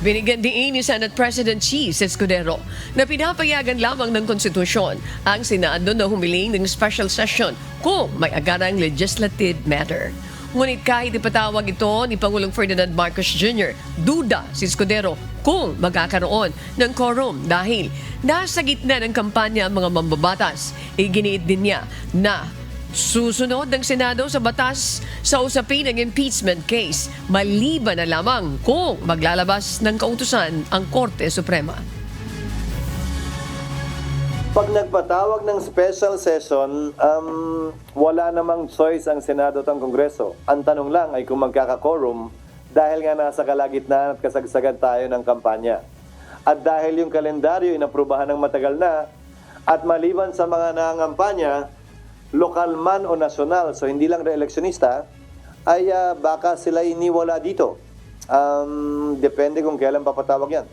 Binigyan din ni Senate President Cheese Escudero na pinapayagan lamang ng konstitusyon ang Senado na humiling ng special session kung may agarang legislative matter. Ngunit kahit ipatawag ito ni Pangulong Ferdinand Marcos Jr., duda si Escudero kung magkakaroon ng quorum dahil nasa gitna ng kampanya ang mga mambabatas. Iginiit din niya na susunod ng Senado sa batas sa usapin ng impeachment case, maliban na lamang kung maglalabas ng kautusan ang Korte Suprema. Pag nagpatawag ng special session, wala namang choice ang Senado at ang Kongreso. Ang tanong lang ay kung magkaka-quorum dahil nga nasa kalagitnaan at kasagsagan tayo ng kampanya. At dahil yung kalendaryo inaprubahan ng matagal na at maliban sa mga nangangampanya, lokal man o nasyonal, so hindi lang re-electionista, ay baka sila iniwala dito. Depende kung kailan papatawag yan.